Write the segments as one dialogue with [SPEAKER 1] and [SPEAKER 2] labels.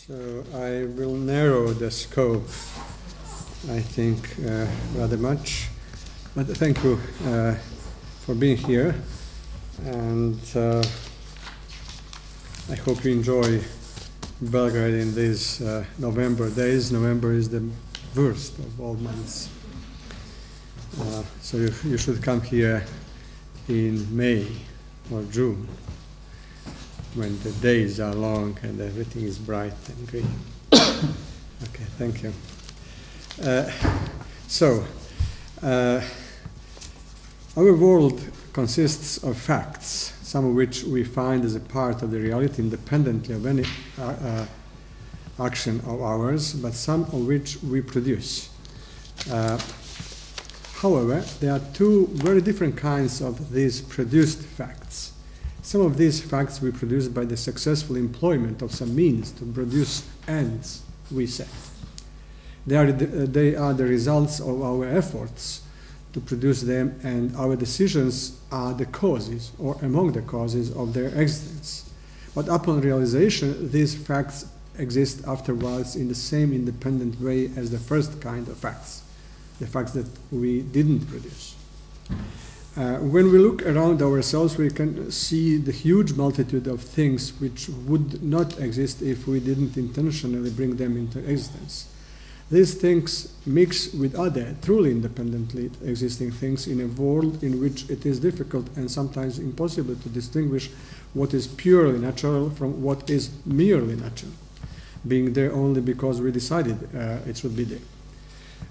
[SPEAKER 1] So I will narrow the scope, I think, rather much. But thank you for being here, and I hope you enjoy Belgrade in these November days. November is the worst of all months. So you should come here in May or June, when the days are long and everything is bright and green. Okay, thank you. Our world consists of facts, some of which we find as a part of the reality independently of any action of ours, but some of which we produce. However, there are two very different kinds of these produced facts. Some of these facts we produce by the successful employment of some means to produce ends, we say. They are the results of our efforts to produce them, and our decisions are the causes, or among the causes, of their existence. But upon realization, these facts exist afterwards in the same independent way as the first kind of facts, the facts that we didn't produce. When we look around ourselves, we can see the huge multitude of things which would not exist if we didn't intentionally bring them into existence. These things mix with other, truly independently existing things in a world in which it is difficult and sometimes impossible to distinguish what is purely natural from what is merely natural, being there only because we decided it should be there.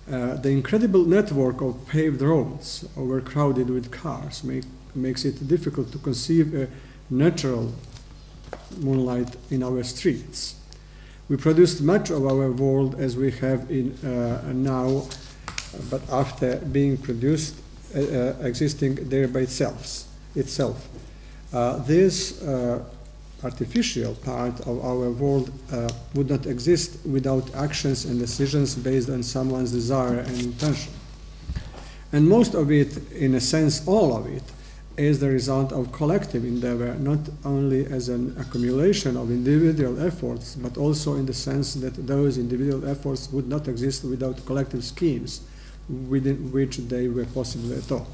[SPEAKER 1] The incredible network of paved roads, overcrowded with cars, makes it difficult to conceive a natural moonlight in our streets. We produced much of our world as we have in now, but after being produced, existing there by itself. This artificial part of our world would not exist without actions and decisions based on someone's desire and intention. And most of it, in a sense all of it, is the result of collective endeavor, not only as an accumulation of individual efforts, but also in the sense that those individual efforts would not exist without collective schemes within which they were possible at all.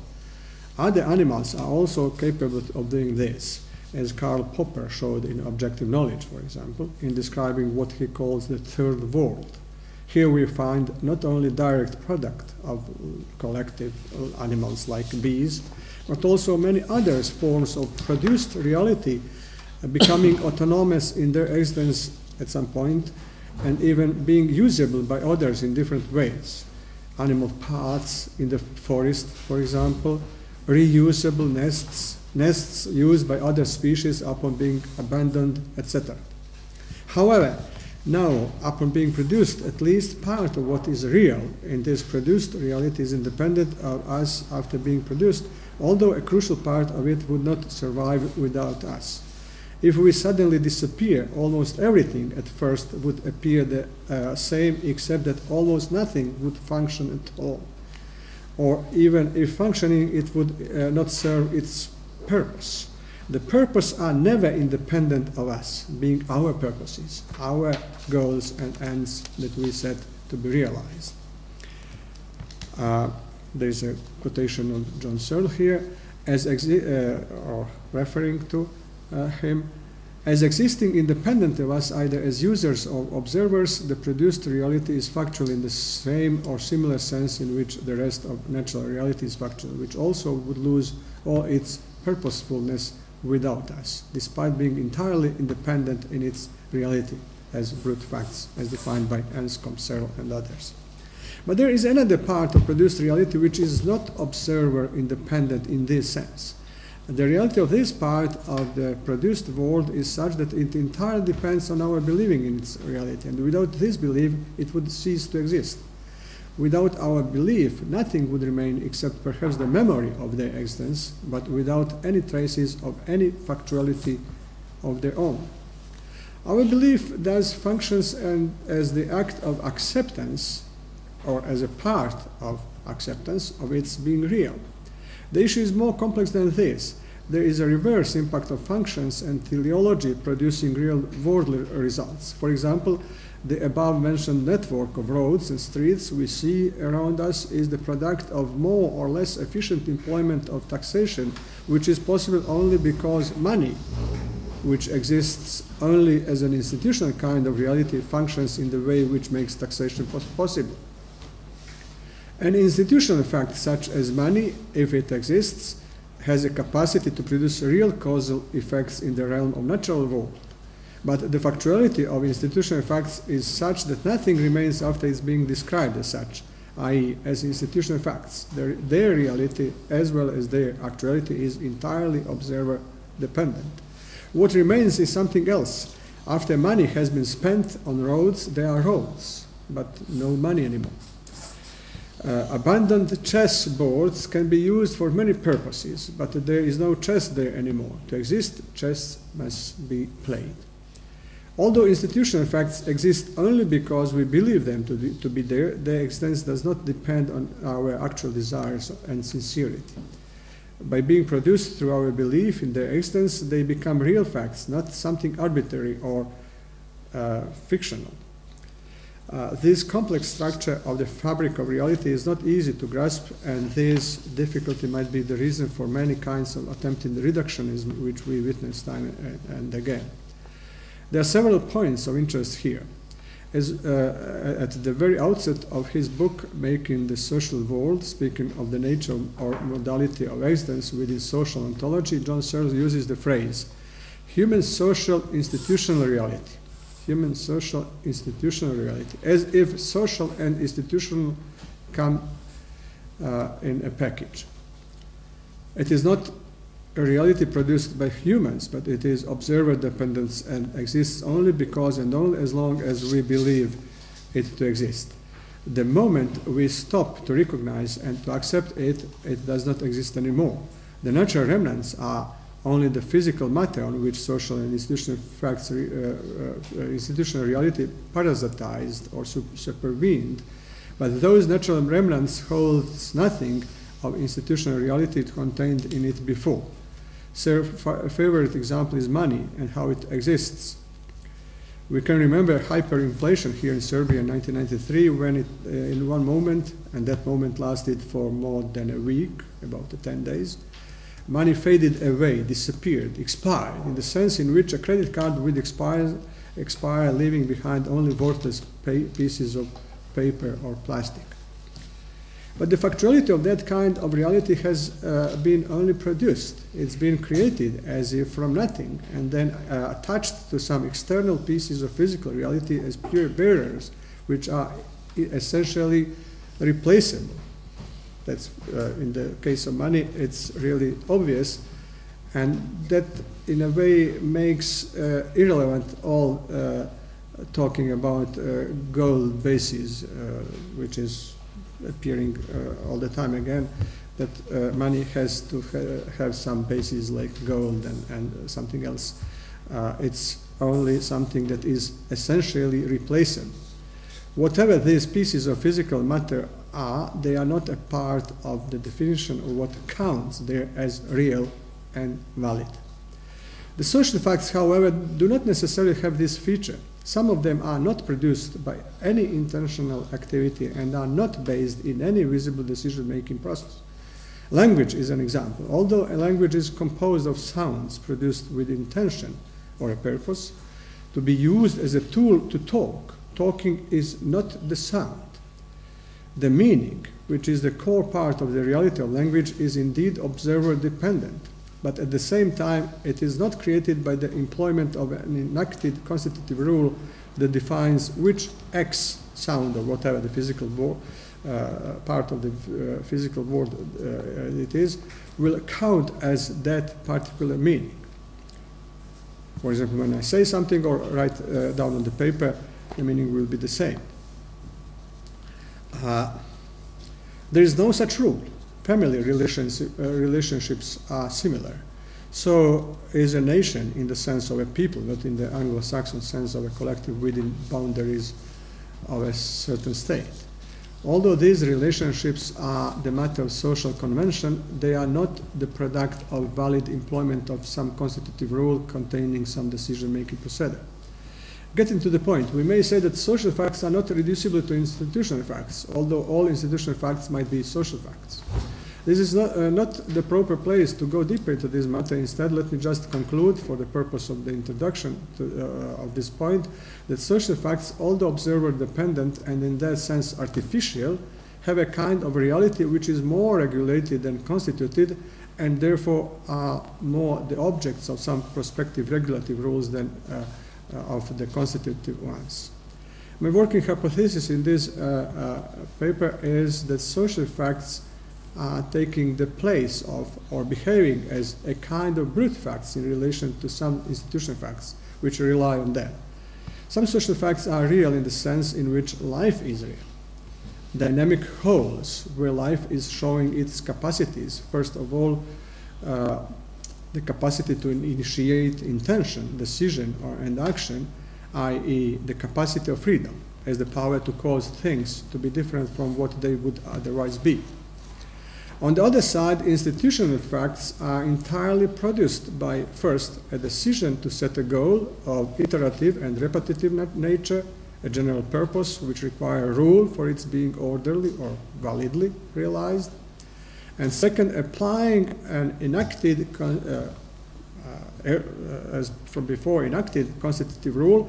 [SPEAKER 1] Other animals are also capable of doing this, as Karl Popper showed in Objective Knowledge, for example, in describing what he calls the third world. Here we find not only direct product of collective animals like bees, but also many other forms of produced reality becoming autonomous in their existence at some point, and even being usable by others in different ways. Animal parts in the forest, for example, reusable nests used by other species upon being abandoned, etc. However, now, upon being produced, at least part of what is real in this produced reality is independent of us after being produced, although a crucial part of it would not survive without us. If we suddenly disappear, almost everything at first would appear the same, except that almost nothing would function at all. Or even if functioning, it would not serve its purpose. The purposes are never independent of us, being our purposes, our goals and ends that we set to be realized. There's a quotation of John Searle here, or referring to him, as existing independent of us either as users or observers, the produced reality is factual in the same or similar sense in which the rest of natural reality is factual, which also would lose all its purposefulness without us, despite being entirely independent in its reality as brute facts, as defined by Anscombe, Searle, and others. But there is another part of produced reality which is not observer independent in this sense. The reality of this part of the produced world is such that it entirely depends on our believing in its reality, and without this belief it would cease to exist. Without our belief, nothing would remain except perhaps the memory of their existence, but without any traces of any factuality of their own. Our belief thus functions as the act of acceptance, or as a part of acceptance of its being real. The issue is more complex than this. there is a reverse impact of functions and teleology producing real world results. For example, the above-mentioned network of roads and streets we see around us is the product of more or less efficient employment of taxation, which is possible only because money, which exists only as an institutional kind of reality, functions in the way which makes taxation possible. An institutional fact such as money, if it exists, has a capacity to produce real causal effects in the realm of natural world. But the factuality of institutional facts is such that nothing remains after it's being described as such, i.e. as institutional facts. Their reality as well as their actuality is entirely observer dependent. What remains is something else. After money has been spent on roads, there are roads, but no money anymore. Abandoned chess boards can be used for many purposes, but there is no chess there anymore. To exist, chess must be played. Although institutional facts exist only because we believe them to be there, their existence does not depend on our actual desires and sincerity. By being produced through our belief in their existence, they become real facts, not something arbitrary or fictional. This complex structure of the fabric of reality is not easy to grasp, and this difficulty might be the reason for many kinds of attempted reductionism which we witness time and again. There are several points of interest here. At the very outset of his book, Making the Social World, speaking of the nature or modality of existence within social ontology, John Searle uses the phrase, human social institutional reality. Human social institutional reality, as if social and institutional come in a package. It is not a reality produced by humans, but it is observer dependent and exists only because and only as long as we believe it to exist. The moment we stop to recognize and to accept it, it does not exist anymore. The natural remnants are only the physical matter on which social and institutional facts, institutional reality parasitized or supervened, but those natural remnants holds nothing of institutional reality contained in it before. So a favorite example is money and how it exists. We can remember hyperinflation here in Serbia in 1993 when it, in one moment, and that moment lasted for more than a week, about 10 days, money faded away, disappeared, expired, in the sense in which a credit card would expire leaving behind only worthless pieces of paper or plastic. But the factuality of that kind of reality has been only produced. It's been created as if from nothing, and then attached to some external pieces of physical reality as pure bearers, which are essentially replaceable. That's, in the case of money, it's really obvious, and that in a way makes irrelevant all talking about gold bases, which is appearing all the time again, that money has to have some bases like gold and something else. It's only something that is essentially replaceable. Whatever these pieces of physical matter are, they are not a part of the definition of what counts there as real and valid. The social facts, however, do not necessarily have this feature. Some of them are not produced by any intentional activity and are not based in any visible decision-making process. Language is an example. Although a language is composed of sounds produced with intention or a purpose to be used as a tool to talk, talking is not the sound. The meaning, which is the core part of the reality of language, is indeed observer-dependent, but at the same time, it is not created by the employment of an enacted constitutive rule that defines which X sound or whatever the physical part of the physical word it is, will count as that particular meaning. For example, when I say something or write down on the paper, the meaning will be the same. There is no such rule. Family relationships are similar. So is a nation in the sense of a people, not in the Anglo-Saxon sense of a collective within boundaries of a certain state. Although these relationships are the matter of social convention, they are not the product of valid employment of some constitutive rule containing some decision-making procedure. Getting to the point, we may say that social facts are not reducible to institutional facts, although all institutional facts might be social facts. This is not the proper place to go deeper into this matter. Instead, let me just conclude, for the purpose of the introduction of this point, that social facts, although observer-dependent and in that sense artificial, have a kind of reality which is more regulated and constituted, and therefore are more the objects of some prospective regulative rules than of the constitutive ones. My working hypothesis in this paper is that social facts are taking the place of or behaving as a kind of brute facts in relation to some institutional facts which rely on them. Some social facts are real in the sense in which life is real. Dynamic wholes where life is showing its capacities. First of all, the capacity to initiate intention, decision, and action, i.e. the capacity of freedom as the power to cause things to be different from what they would otherwise be. On the other side, institutional facts are entirely produced by, first, a decision to set a goal of iterative and repetitive nature, a general purpose which requires rule for its being orderly or validly realized, and second, applying an enacted, as from before enacted, constitutive rule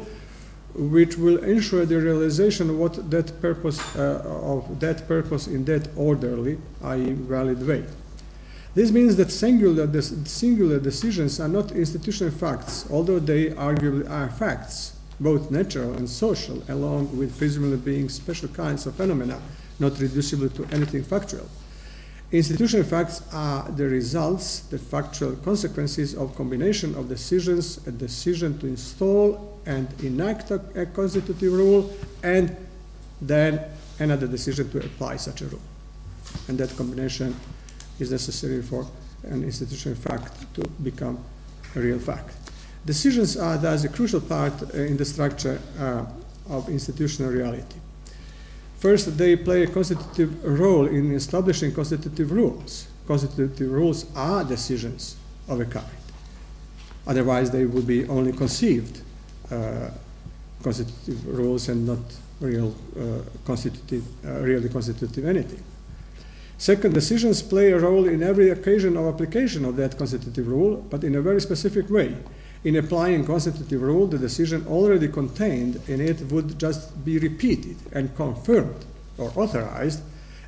[SPEAKER 1] which will ensure the realization of what that purpose in that orderly, i.e. valid way. This means that singular decisions are not institutional facts, although they arguably are facts, both natural and social, along with presumably being special kinds of phenomena, not reducible to anything factual. Institutional facts are the results, the factual consequences of combination of decisions, a decision to install and enact a constitutive rule, and then another decision to apply such a rule. And that combination is necessary for an institutional fact to become a real fact. Decisions are thus a crucial part in the structure of institutional reality. First, they play a constitutive role in establishing constitutive rules. Constitutive rules are decisions of a kind. Otherwise, they would be only conceived constitutive rules and not real really constitutive anything. Second, decisions play a role in every occasion of application of that constitutive rule, but in a very specific way. In applying constitutive rule, the decision already contained in it would just be repeated and confirmed or authorized,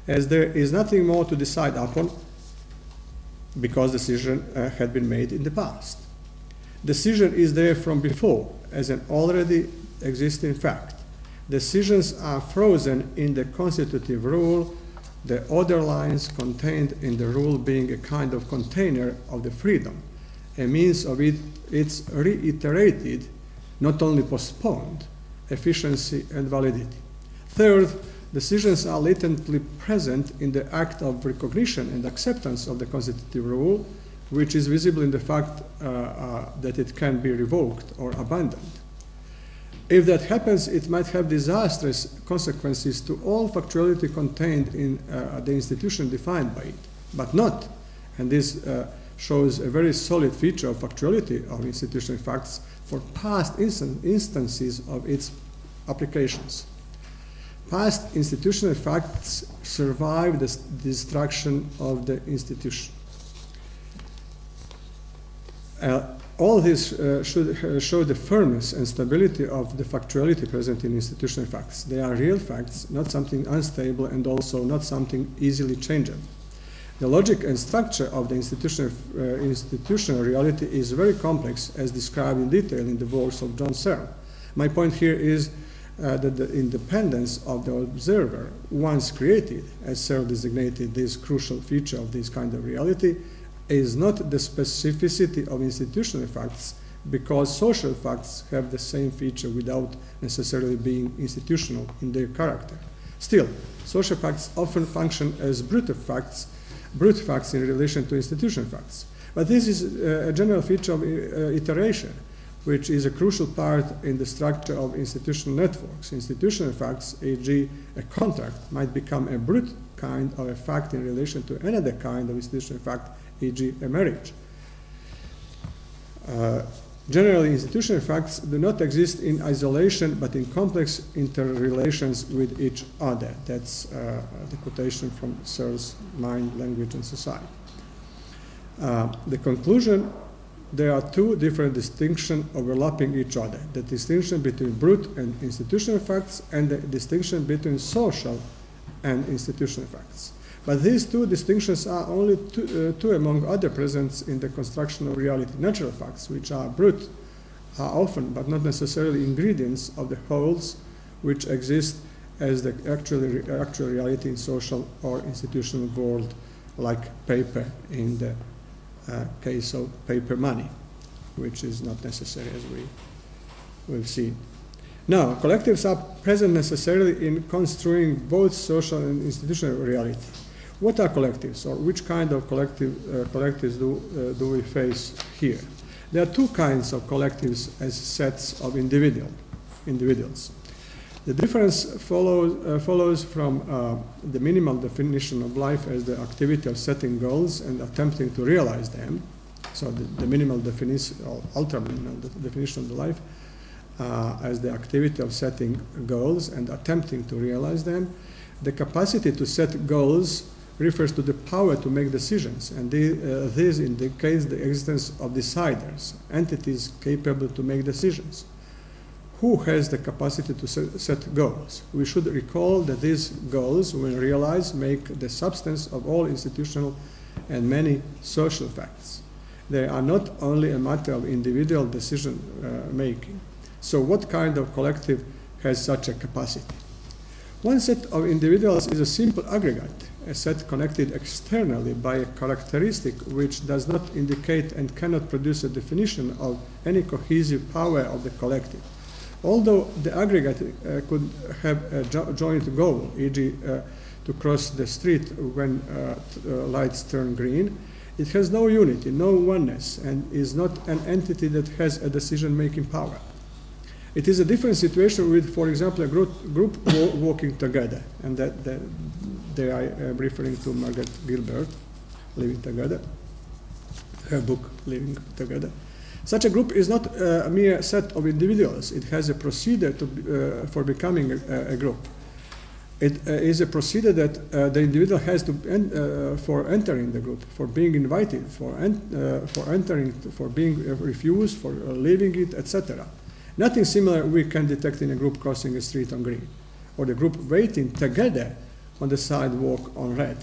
[SPEAKER 1] as there is nothing more to decide upon because decision had been made in the past. Decision is there from before as an already existing fact. Decisions are frozen in the constitutive rule, the other lines contained in the rule being a kind of container of the freedom, a means of its reiterated, not only postponed, efficiency and validity. Third, decisions are latently present in the act of recognition and acceptance of the constitutive rule, which is visible in the fact that it can be revoked or abandoned. If that happens, it might have disastrous consequences to all factuality contained in the institution defined by it, but not, and this shows a very solid feature of factuality of institutional facts for past instances of its applications. Past institutional facts survive the destruction of the institution. All this should show the firmness and stability of the factuality present in institutional facts. They are real facts, not something unstable, and also not something easily changeable. The logic and structure of the institutional reality is very complex, as described in detail in the works of John Searle. My point here is that the independence of the observer, once created, as Searle designated this crucial feature of this kind of reality, is not the specificity of institutional facts, because social facts have the same feature without necessarily being institutional in their character. Still, social facts often function as brute facts in relation to institutional facts. But this is a general feature of iteration. which is a crucial part in the structure of institutional networks. Institutional facts, e.g. a contract, might become a brute kind of a fact in relation to another kind of institutional fact, e.g. a marriage. Generally, institutional facts do not exist in isolation, but in complex interrelations with each other. That's the quotation from Searle's Mind, Language, and Society. The conclusion, there are two different distinctions overlapping each other. The distinction between brute and institutional facts, and the distinction between social and institutional facts. But these two distinctions are only two among other present in the construction of reality. Natural facts, which are brute, are often, but not necessarily, ingredients of the wholes which exist as the actual reality in social or institutional world, like paper in the case of paper money, which is not necessary as we've seen. Now, collectives are present necessarily in construing both social and institutional reality. What are collectives, or which kind of collectives do we face here? There are two kinds of collectives as sets of individuals. The difference follows from the minimal definition of life as the activity of setting goals and attempting to realize them. So the minimal definition, or ultra-minimal definition of the life as the activity of setting goals and attempting to realize them. The capacity to set goals refers to the power to make decisions, and this indicates the existence of deciders, entities capable to make decisions. Who has the capacity to set goals? We should recall that these goals, when realized, make the substance of all institutional and many social facts. They are not only a matter of individual decision making. So what kind of collective has such a capacity? One set of individuals is a simple aggregate, a set connected externally by a characteristic which does not indicate and cannot produce a definition of any cohesive power of the collective. Although the aggregate could have a joint goal, e.g. To cross the street when lights turn green, it has no unity, no oneness, and is not an entity that has a decision-making power. It is a different situation with, for example, a group walking together, and there I am referring to Margaret Gilbert, Living Together, her book, Living Together. Such a group is not a mere set of individuals. It has a procedure for becoming a group. It is a procedure that the individual has to for entering the group, for being invited, for entering, for being refused, for leaving it, etc. Nothing similar we can detect in a group crossing a street on green, or the group waiting together on the sidewalk on red.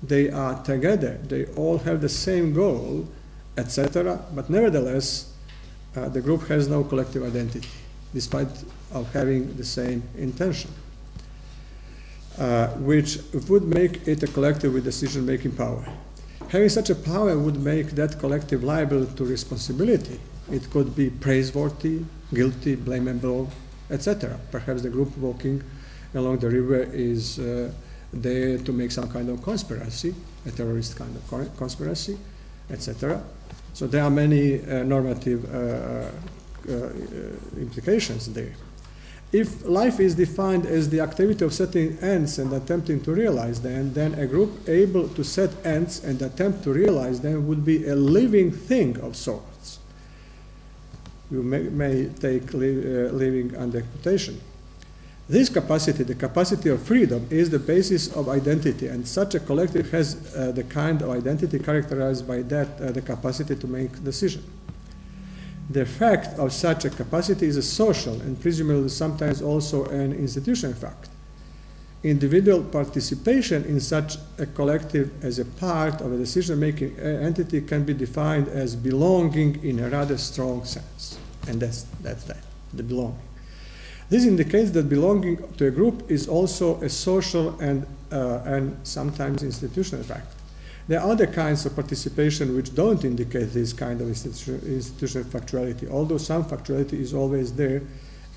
[SPEAKER 1] They are together, they all have the same goal, etc., but nevertheless, the group has no collective identity, despite of having the same intention, which would make it a collective with decision-making power. Having such a power would make that collective liable to responsibility. It could be praiseworthy, guilty, blamable, etc. Perhaps the group walking along the river is there to make some kind of conspiracy, a terrorist kind of conspiracy, etc. So there are many normative implications there. If life is defined as the activity of setting ends and attempting to realize them, then a group able to set ends and attempt to realize them would be a living thing of sorts. You may take living under quotation. This capacity, the capacity of freedom, is the basis of identity, and such a collective has the kind of identity characterized by that the capacity to make decisions. The fact of such a capacity is a social and presumably sometimes also an institutional fact. Individual participation in such a collective as a part of a decision-making entity can be defined as belonging in a rather strong sense. And that's the belonging. This indicates that belonging to a group is also a social and sometimes institutional fact. There are other kinds of participation which don't indicate this kind of institutional factuality, although some factuality is always there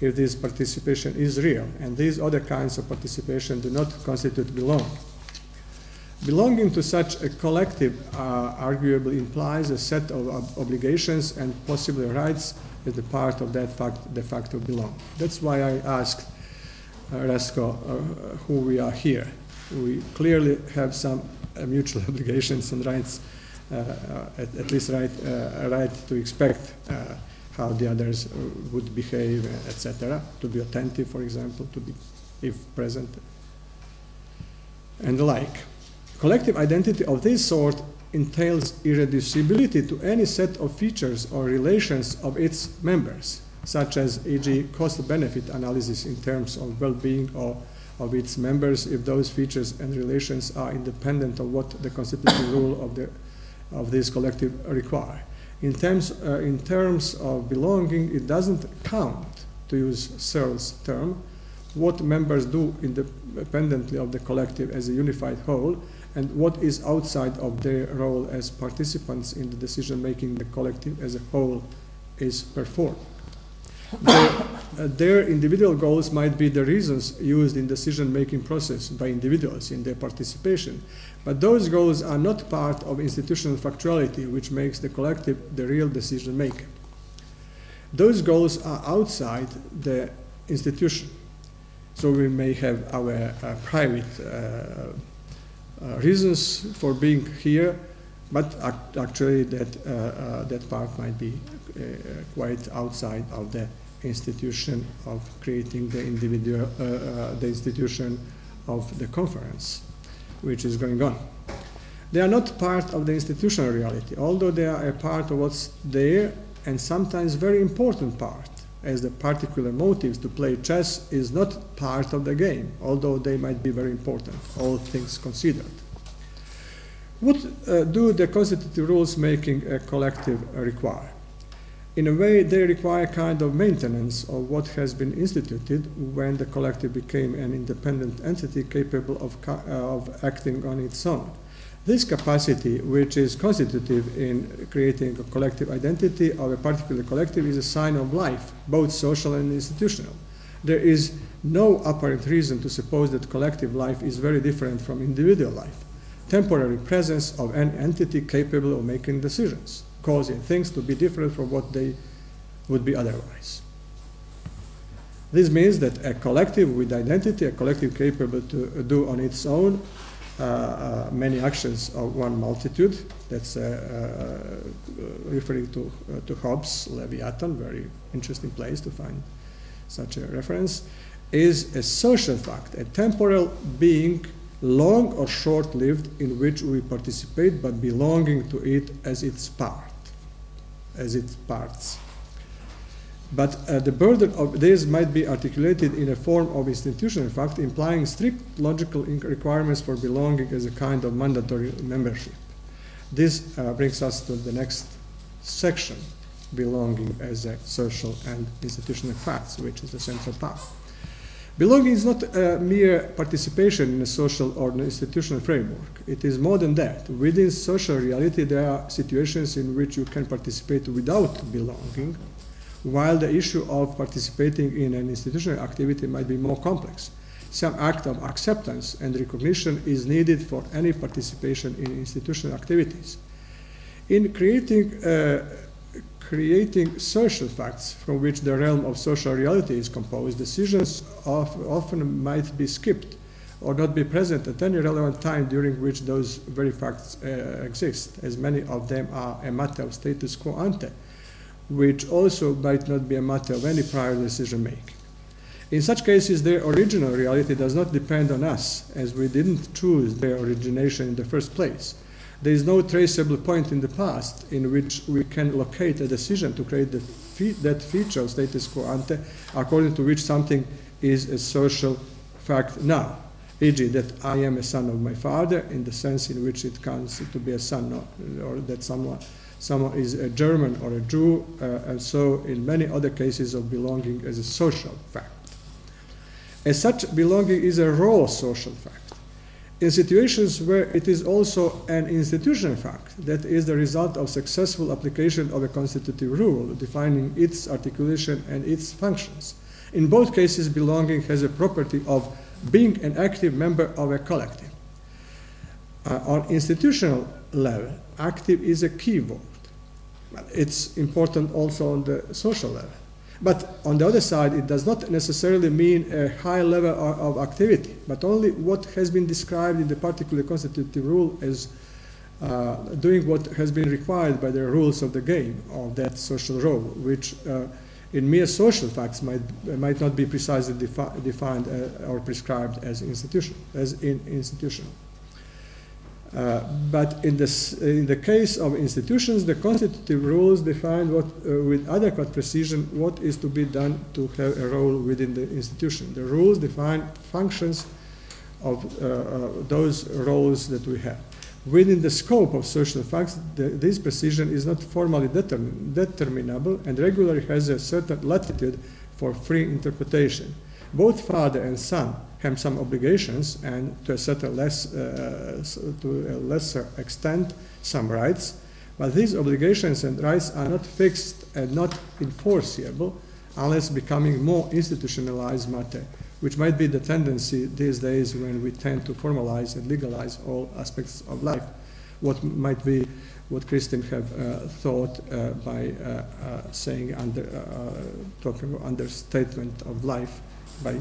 [SPEAKER 1] if this participation is real, and these other kinds of participation do not constitute belonging. Belonging to such a collective arguably implies a set of obligations and possibly rights as a part of that de facto belong. That's why I asked Resko who we are here. We clearly have some mutual obligations and rights, at least right to expect how the others would behave, etc., to be attentive, for example, to be, if present, and the like. Collective identity of this sort entails irreducibility to any set of features or relations of its members, such as, e.g., cost-benefit analysis in terms of well-being of its members if those features and relations are independent of what the constitutive rule of this collective require. In terms of belonging, it doesn't count, to use Searle's term, what members do independently of the collective as a unified whole, and what is outside of their role as participants in the decision-making the collective as a whole is performed. Their individual goals might be the reasons used in decision-making process by individuals in their participation, but those goals are not part of institutional factuality, which makes the collective the real decision-maker. Those goals are outside the institution, so we may have our private reasons for being here, but actually that part might be quite outside of the institution of creating the individual, the institution of the conference, which is going on. They are not part of the institutional reality, although they are a part of what's there, and sometimes very important part, as the particular motives to play chess is not part of the game, although they might be very important, all things considered. What do the constitutive rules making a collective require? In a way, they require a kind of maintenance of what has been instituted when the collective became an independent entity capable of acting on its own. This capacity, which is constitutive in creating a collective identity of a particular collective, is a sign of life, both social and institutional. There is no apparent reason to suppose that collective life is very different from individual life. Temporary presence of an entity capable of making decisions, causing things to be different from what they would be otherwise. This means that a collective with identity, a collective capable to do on its own many actions of one multitude, that's referring to Hobbes' Leviathan, very interesting place to find such a reference, is a social fact, a temporal being, long or short-lived, in which we participate but belonging to it as its part, as its parts. But the burden of this might be articulated in a form of institutional fact, implying strict logical requirements for belonging as a kind of mandatory membership. This brings us to the next section, belonging as a social and institutional facts, which is the central part. Belonging is not a mere participation in a social or institutional framework. It is more than that. Within social reality, there are situations in which you can participate without belonging, while the issue of participating in an institutional activity might be more complex. Some act of acceptance and recognition is needed for any participation in institutional activities. In creating social facts from which the realm of social reality is composed, decisions often might be skipped or not be present at any relevant time during which those very facts exist, as many of them are a matter of status quo ante, which also might not be a matter of any prior decision making. In such cases, their original reality does not depend on us, as we didn't choose their origination in the first place. There is no traceable point in the past in which we can locate a decision to create that feature of status quo ante according to which something is a social fact now, e.g. that I am a son of my father in the sense in which it counts to be a son, or that someone is a German or a Jew, and so in many other cases of belonging as a social fact. As such, belonging is a raw social fact. In situations where it is also an institutional fact, that is the result of successful application of a constitutive rule defining its articulation and its functions. In both cases, belonging has a property of being an active member of a collective. On institutional level, active is a key word. It's important also on the social level. But on the other side, it does not necessarily mean a high level of activity, but only what has been described in the particular constitutive rule as doing what has been required by the rules of the game of that social role, which in mere social facts might not be precisely defined or prescribed as institutional. But in the case of institutions, the constitutive rules define with adequate precision what is to be done to have a role within the institution. The rules define functions of those roles that we have. Within the scope of social facts, this precision is not formally determinable and regularly has a certain latitude for free interpretation. Both father and son have some obligations and to a lesser extent some rights, but these obligations and rights are not fixed and not enforceable unless becoming more institutionalized matter, which might be the tendency these days when we tend to formalize and legalize all aspects of life. What might be what Christian have thought by saying talking about understatement of life by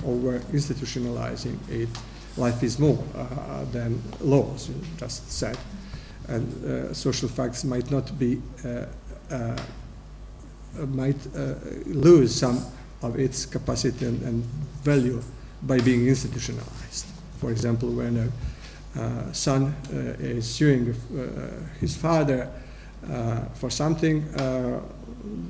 [SPEAKER 1] over-institutionalizing it. Life is more than laws, you just said. And social facts might not be, might lose some of its capacity and value by being institutionalized. For example, when a son is suing his father for something,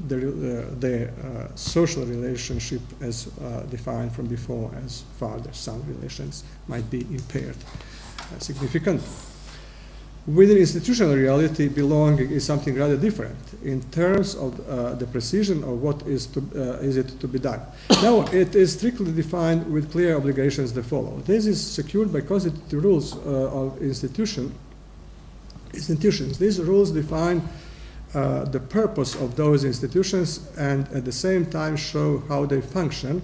[SPEAKER 1] the social relationship as defined from before as father-son relations might be impaired significantly. Within institutional reality, belonging is something rather different in terms of the precision of what is it to be done. Now, it is strictly defined with clear obligations that follow. This is secured by constitutive rules of institutions. These rules define the purpose of those institutions and at the same time show how they function.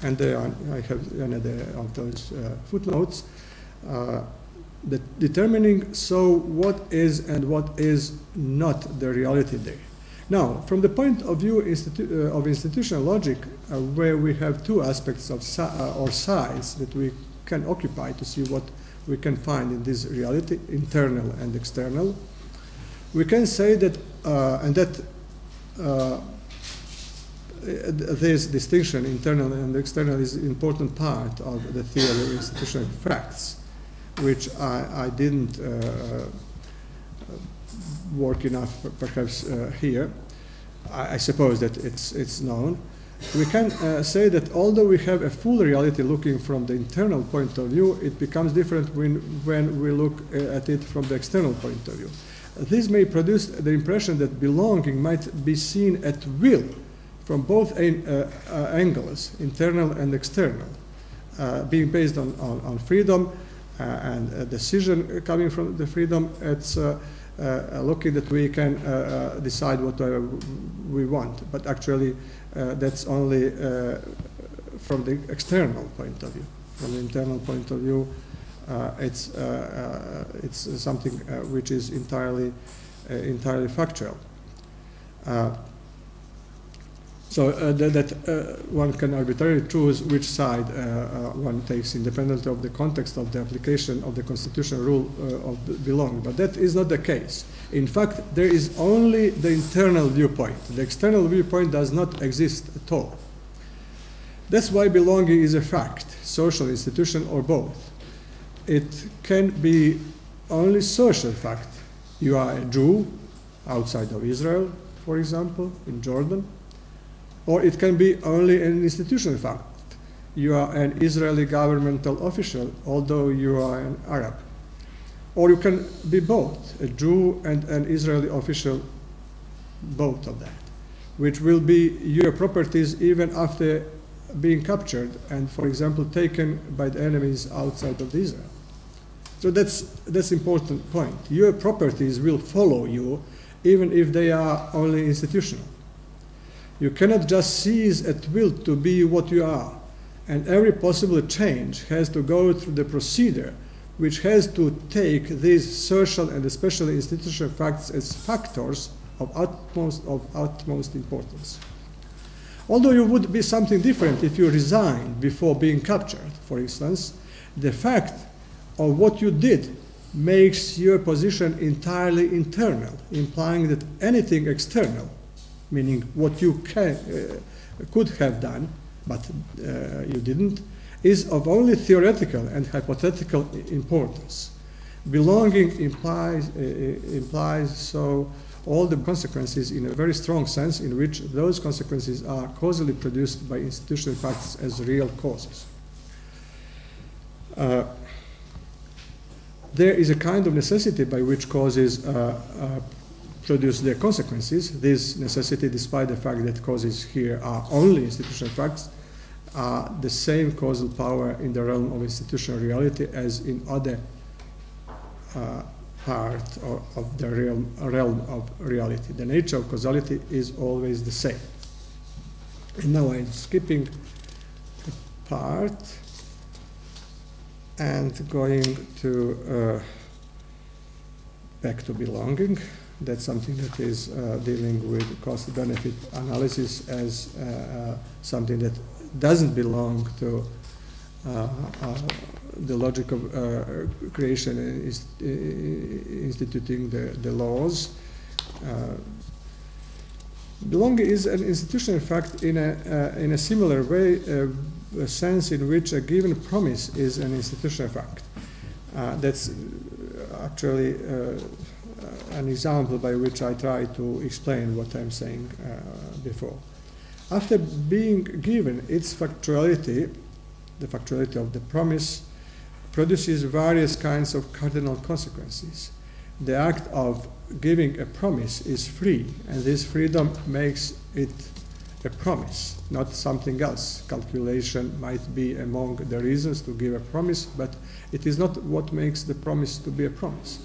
[SPEAKER 1] And I have another of those footnotes. Determining so what is and what is not the reality there. Now, from the point of view of institutional logic, where we have two aspects of or sides that we can occupy to see what we can find in this reality, internal and external, we can say that, this distinction, internal and external, is an important part of the theory of institutional facts, which I didn't work enough perhaps here. I suppose that it's known. We can say that although we have a full reality looking from the internal point of view, it becomes different when we look at it from the external point of view. This may produce the impression that belonging might be seen at will from both angles, internal and external, being based on freedom, and a decision coming from the freedom. It's looking that we can decide whatever we want, but actually that's only from the external point of view. From the internal point of view, it's something which is entirely factual. So that one can arbitrarily choose which side one takes, independently of the context of the application of the constitutional rule of belonging. But that is not the case. In fact, there is only the internal viewpoint. The external viewpoint does not exist at all. That's why belonging is a fact, social institution, or both. It can be only social fact. You are a Jew outside of Israel, for example, in Jordan. Or it can be only an institutional fact. You are an Israeli governmental official, although you are an Arab. Or you can be both, a Jew and an Israeli official, both of that, which will be your properties even after being captured and, for example, taken by the enemies outside of Israel. So that's important point. Your properties will follow you even if they are only institutional. You cannot just cease at will to be what you are, and every possible change has to go through the procedure which has to take these social and especially institutional facts as factors of utmost importance. Although you would be something different if you resigned before being captured, for instance, the fact of what you did makes your position entirely internal, implying that anything external, meaning what you could have done, but you didn't, is of only theoretical and hypothetical importance. Belonging implies so all the consequences in a very strong sense, in which those consequences are causally produced by institutional facts as real causes. There is a kind of necessity by which causes produce their consequences. This necessity, despite the fact that causes here are only institutional facts, are the same causal power in the realm of institutional reality as in other part of the realm of reality. The nature of causality is always the same. And now I'm skipping a part and going to back to belonging. That's something that is dealing with cost-benefit analysis as something that doesn't belong to the logic of creation and instituting the laws. Belonging is an institutional fact in a similar way, a sense in which a given promise is an institutional fact. That's actually an example by which I try to explain what I'm saying before. After being given its factuality, the factuality of the promise produces various kinds of cardinal consequences. The act of giving a promise is free, and this freedom makes it a promise, not something else. Calculation might be among the reasons to give a promise, but it is not what makes the promise to be a promise.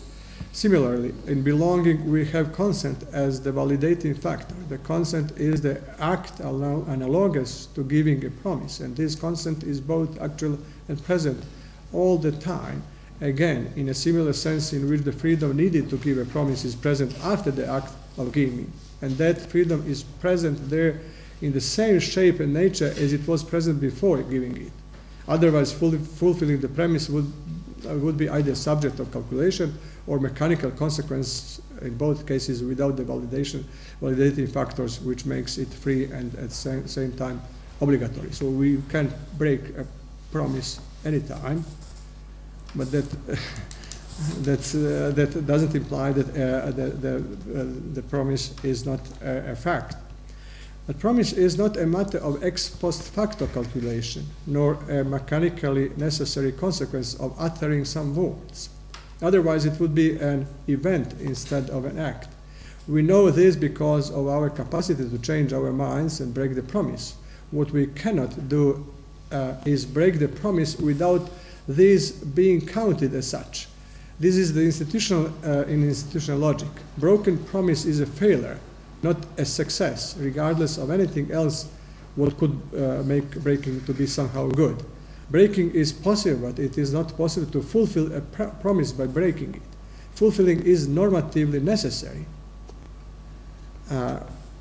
[SPEAKER 1] Similarly, in belonging, we have consent as the validating factor. The consent is the act analogous to giving a promise, and this consent is both actual and present all the time, again, in a similar sense in which the freedom needed to give a promise is present after the act of giving, and that freedom is present there in the same shape and nature as it was present before giving it. Otherwise, fulfilling the premise would be either subject of calculation or mechanical consequence, in both cases without the validating factors, which makes it free and at the same time obligatory. So we can break a promise anytime, but that doesn't imply that the promise is not a fact. The promise is not a matter of ex post facto calculation, nor a mechanically necessary consequence of uttering some words. Otherwise, it would be an event instead of an act. We know this because of our capacity to change our minds and break the promise. What we cannot do is break the promise without this being counted as such. This is the in institutional logic. Broken promise is a failure, not a success, regardless of anything else what could make breaking to be somehow good. Breaking is possible, but it is not possible to fulfill a promise by breaking it. Fulfilling is normatively necessary,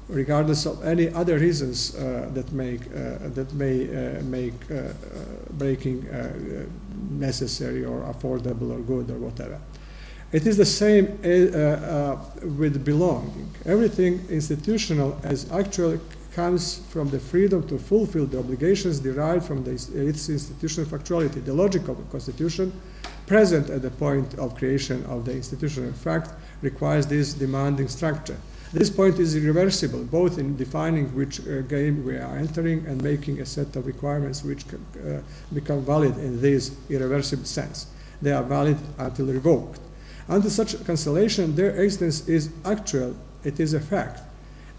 [SPEAKER 1] regardless of any other reasons that may make breaking necessary or affordable or good or whatever. It is the same with belonging. Everything institutional as actually comes from the freedom to fulfill the obligations derived from its institutional factuality. The logic of a constitution, present at the point of creation of the institutional fact, requires this demanding structure. This point is irreversible, both in defining which game we are entering and making a set of requirements which become valid in this irreversible sense. They are valid until revoked. Under such cancellation, their existence is actual, it is a fact.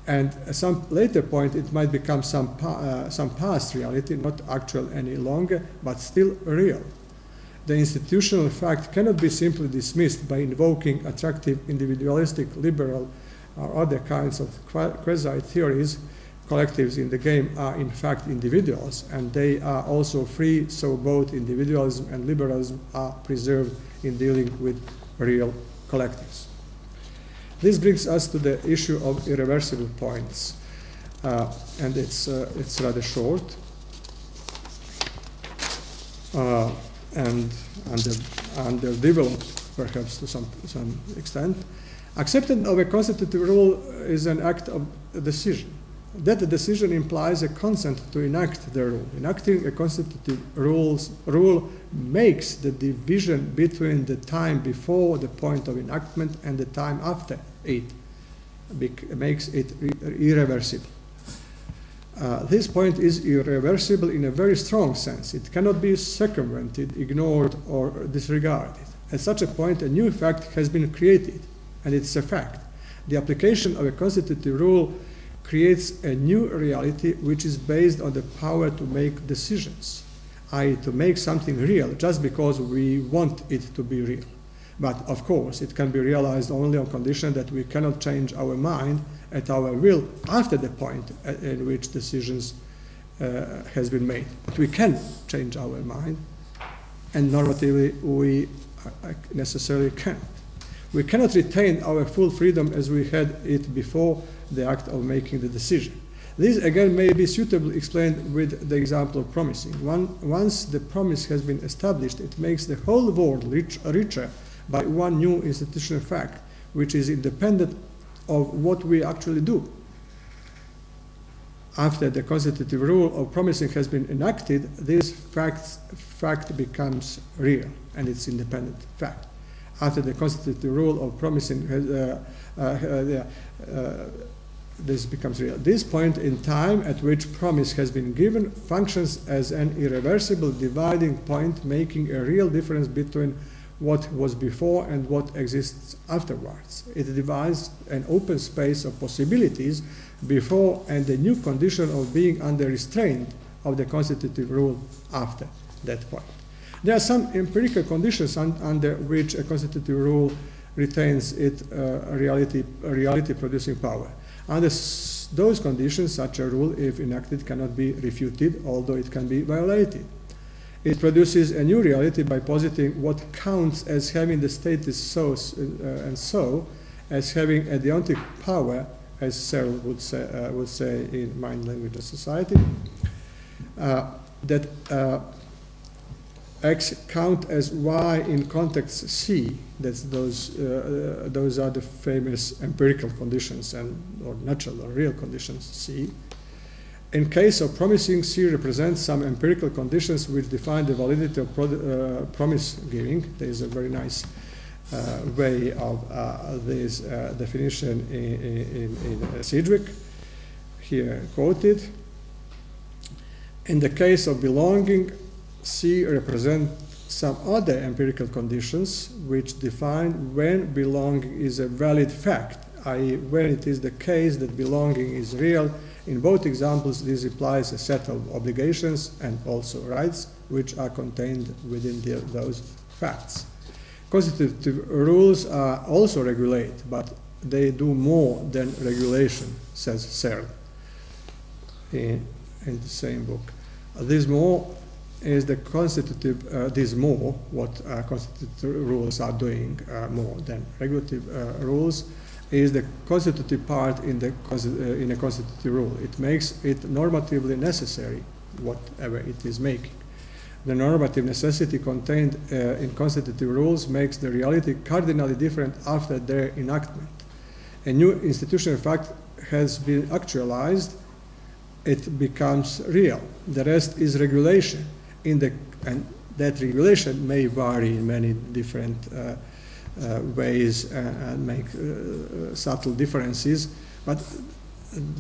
[SPEAKER 1] And at some later point, it might become some past reality, not actual any longer, but still real. The institutional fact cannot be simply dismissed by invoking attractive, individualistic, liberal, or other kinds of quasi-theories collectives in the game are in fact individuals, and they are also free, so both individualism and liberalism are preserved in dealing with real collectives. This brings us to the issue of irreversible points, and it's rather short and underdeveloped, perhaps to some extent. Acceptance of a constitutive rule is an act of decision. That decision implies a consent to enact the rule. Enacting a constitutive rule makes the division between the time before the point of enactment and the time after it, makes it irreversible. This point is irreversible in a very strong sense. It cannot be circumvented, ignored, or disregarded. At such a point, a new fact has been created, and it's a fact. The application of a constitutive rule creates a new reality which is based on the power to make decisions, i.e. to make something real just because we want it to be real. But of course, it can be realized only on condition that we cannot change our mind at our will after the point in which decisions has been made. But we can change our mind, and normatively we necessarily can't. We cannot retain our full freedom as we had it before the act of making the decision. This again may be suitably explained with the example of promising. Once the promise has been established, it makes the whole world richer by one new institutional fact, which is independent of what we actually do. After the constitutive rule of promising has been enacted, this fact becomes real, and it's independent fact. After the constitutive rule of promising this becomes real. This point in time at which promise has been given functions as an irreversible dividing point, making a real difference between what was before and what exists afterwards. It divides an open space of possibilities before and a new condition of being under restraint of the constitutive rule after that point. There are some empirical conditions under which a constitutive rule retains its reality-producing power. Under those conditions, such a rule, if enacted, cannot be refuted, although it can be violated. It produces a new reality by positing what counts as having the status so and so, as having a deontic power, as Searle would say in Mind, Language, and Society, that X count as Y in context C. That's those are the famous empirical conditions or natural or real conditions C. In case of promising, C represents some empirical conditions which define the validity of promise giving. There is a very nice way of this definition in Sidgwick, here quoted. In the case of belonging, C represents some other empirical conditions which define when belonging is a valid fact, i.e. when it is the case that belonging is real. In both examples, this implies a set of obligations and also rights which are contained within those facts. Constitutive rules also regulate, but they do more than regulation, says Searle in the same book. This more is the constitutive, what constitutive rules are doing more than regulative rules, is the constitutive part in a constitutive rule. It makes it normatively necessary, whatever it is making. The normative necessity contained in constitutive rules makes the reality cardinally different after their enactment. A new institutional fact has been actualized, it becomes real. The rest is regulation. And that regulation may vary in many different ways and make subtle differences, but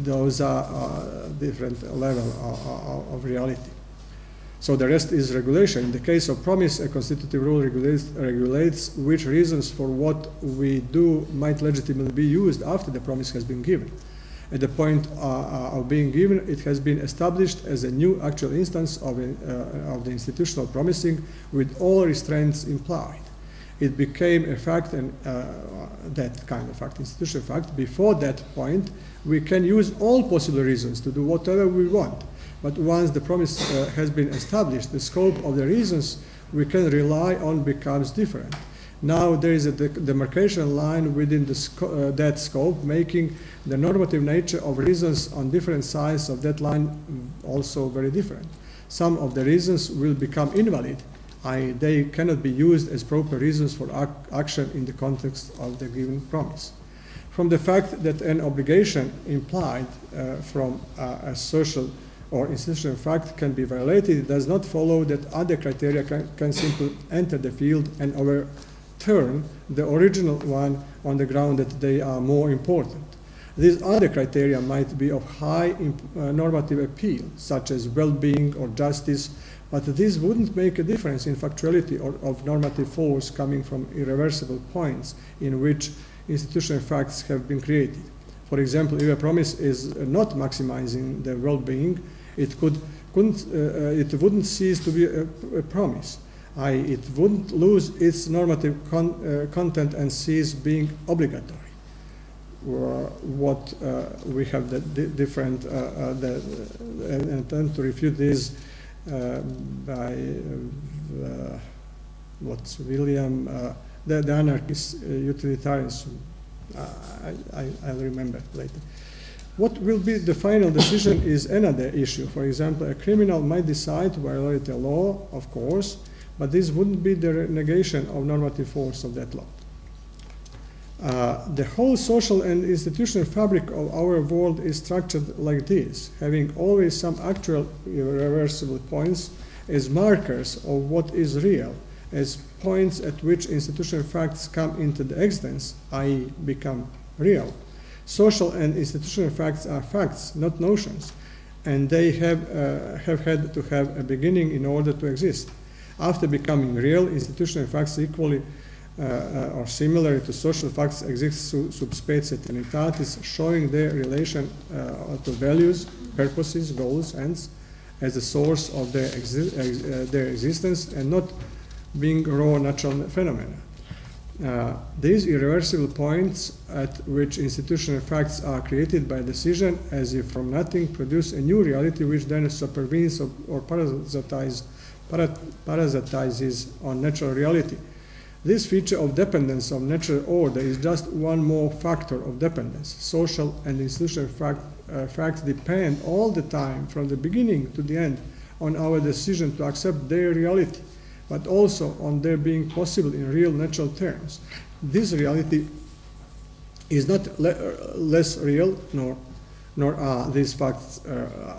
[SPEAKER 1] those are different level of reality. So the rest is regulation. In the case of promise, a constitutive rule regulates which reasons for what we do might legitimately be used after the promise has been given. At the point of being given, it has been established as a new actual instance of the institutional promising with all restraints implied. it became a fact, and that kind of fact, institutional fact. Before that point, we can use all possible reasons to do whatever we want. But once the promise has been established, the scope of the reasons we can rely on becomes different. Now there is a demarcation line within that scope, making the normative nature of reasons on different sides of that line also very different. Some of the reasons will become invalid, i.e. they cannot be used as proper reasons for action in the context of the given promise. From the fact that an obligation implied from a social or institutional fact can be violated, it does not follow that other criteria can simply enter the field and overturn the original one on the ground that they are more important. These other criteria might be of high normative appeal, such as well-being or justice, but this wouldn't make a difference in factuality or of normative force coming from irreversible points in which institutional facts have been created. For example, if a promise is not maximizing the well-being, it wouldn't cease to be a promise, i.e. it wouldn't lose its normative content and cease being obligatory. What we have the different attempt to refute this by what's William, the anarchist utilitarians. I'll remember later. What will be the final decision is another issue. For example, a criminal might decide to violate a law, of course, but this wouldn't be the negation of normative force of that law. The whole social and institutional fabric of our world is structured like this, having always some actual irreversible points as markers of what is real, as points at which institutional facts come into the existence, i.e. become real. Social and institutional facts are facts, not notions, and they have had to have a beginning in order to exist. After becoming real, institutional facts equally or similar to social facts exist sub specie eternitatis, showing their relation to values, purposes, goals, ends, as the source of their existence and not being raw natural phenomena. These irreversible points at which institutional facts are created by decision as if from nothing produce a new reality which then supervenes or parasitizes on natural reality. This feature of dependence of natural order is just one more factor of dependence. Social and institutional facts depend all the time, from the beginning to the end, on our decision to accept their reality, but also on their being possible in real natural terms. This reality is not less real, nor are these facts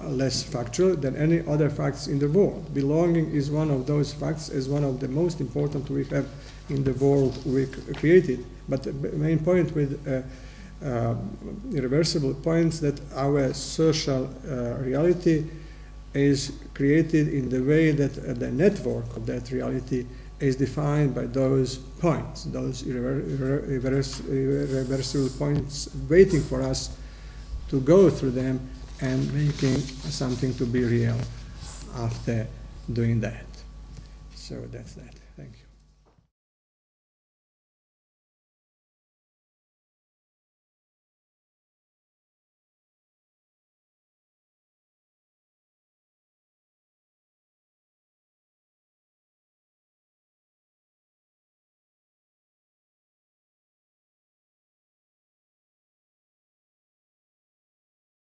[SPEAKER 1] less factual than any other facts in the world. Belonging is one of those facts, as one of the most important we have in the world we created. But the main point with irreversible points that our social reality is created in the way that the network of that reality is defined by those points, those irreversible points waiting for us to go through them and making something to be real after doing that. So that's that. Thank you.